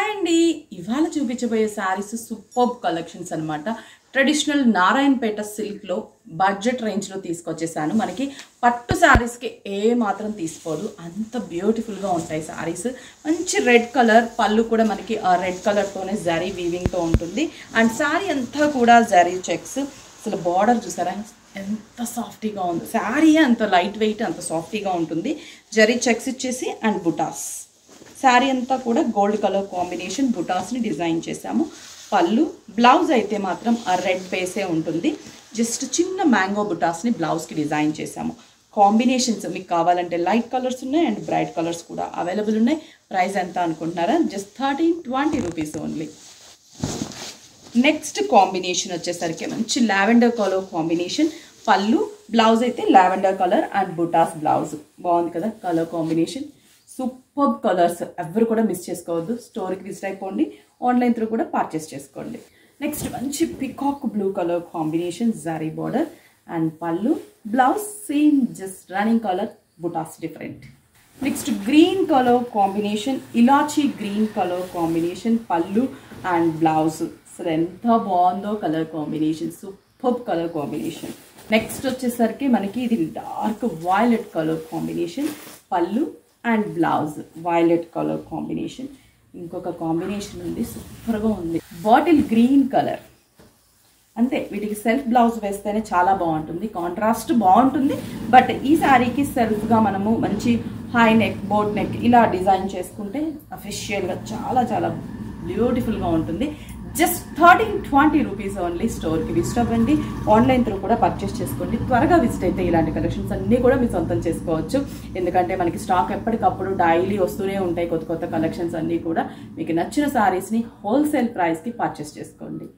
Hi అండి, ఇవాళ చూపించబోయే శారీస్ సూపర్బ్ కలెక్షన్స్ అన్నమాట. ట్రెడిషనల్ నారాయణపేట సిల్క్లో బడ్జెట్ రేంజ్లో తీసుకొచ్చేసాను. మనకి పట్టు శారీస్కి ఏ మాత్రం తీసుకోదు, అంత బ్యూటిఫుల్గా ఉంటాయి శారీస్. మంచి రెడ్ కలర్ పళ్ళు కూడా మనకి ఆ రెడ్ కలర్తోనే జరీ వీవింగ్తో ఉంటుంది. అండ్ శారీ అంతా కూడా జరీ చెక్స్. అసలు బార్డర్ చూసారా ఎంత సాఫ్టీగా ఉంది. శారీ అంత లైట్ వెయిట్, అంత సాఫ్టీగా ఉంటుంది. జరీ చెక్స్ ఇచ్చేసి అండ్ బుటాస్. శారీ అంతా కూడా గోల్డ్ కలర్ కాంబినేషన్ బుటాస్ని డిజైన్ చేసాము. పళ్ళు, బ్లౌజ్ అయితే మాత్రం ఆ రెడ్ బేసే ఉంటుంది. జస్ట్ చిన్న మ్యాంగో బుటాస్ని బ్లౌజ్కి డిజైన్ చేసాము. కాంబినేషన్స్ మీకు కావాలంటే లైట్ కలర్స్ ఉన్నాయి అండ్ బ్రైట్ కలర్స్ కూడా అవైలబుల్ ఉన్నాయి. ప్రైస్ ఎంత అనుకుంటున్నారా? Just 13-20 rupees only. Next combination వచ్చేసరికి మంచి లావెండర్ కలర్ కాంబినేషన్. పళ్ళు, బ్లౌజ్ అయితే లావెండర్ కలర్ అండ్ బుటాస్ బ్లౌజ్. బాగుంది కదా కలర్ కాంబినేషన్. సూపర్ కలర్స్, ఎవరు కూడా మిస్ చేసుకోవద్దు. స్టోర్కి విజిట్ అయిపోండి, ఆన్లైన్ త్రూ కూడా పర్చేస్ చేసుకోండి. నెక్స్ట్ మంచి peacock blue colour combination, zari border and పళ్ళు, blouse same just running colour, బుటాస్ different. Next green colour combination, elaichi green colour combination, పళ్ళు అండ్ బ్లౌజ్. అసలు ఎంత బాగుందో colour combination, super colour combination. Next వచ్చేసరికి మనకి ఇది డార్క్ వైలెట్ కలర్ కాంబినేషన్, పళ్ళు and blouse violet colour combination. ఇంకొక కాంబినేషన్ ఉంది, సూపర్గా ఉంది, బాటిల్ గ్రీన్ కలర్. అంతే, వీటికి సెల్ఫ్ బ్లౌజ్ వేస్తేనే చాలా బాగుంటుంది, కాంట్రాస్ట్ బాగుంటుంది. బట్ ఈ శారీకి సెల్ఫ్గా మనము మంచి హై నెక్, బోట్ నెక్ ఇలా డిజైన్ చేసుకుంటే అఫిషియల్గా చాలా చాలా బ్యూటిఫుల్గా ఉంటుంది. Just 13-20 rupees only. స్టోర్కి విజిట్ అవ్వండి, ఆన్లైన్ త్రూ కూడా పర్చేస్ చేసుకోండి. త్వరగా విజిట్ అయితే ఇలాంటి కలెక్షన్స్ అన్నీ కూడా మీ సొంతం చేసుకోవచ్చు. ఎందుకంటే మనకి స్టాక్ ఎప్పటికప్పుడు డైలీ వస్తూనే ఉంటాయి కొత్త కొత్త కలెక్షన్స్ అన్నీ కూడా. మీకు నచ్చిన శారీస్ని హోల్సేల్ ప్రైస్కి పర్చేస్ చేసుకోండి.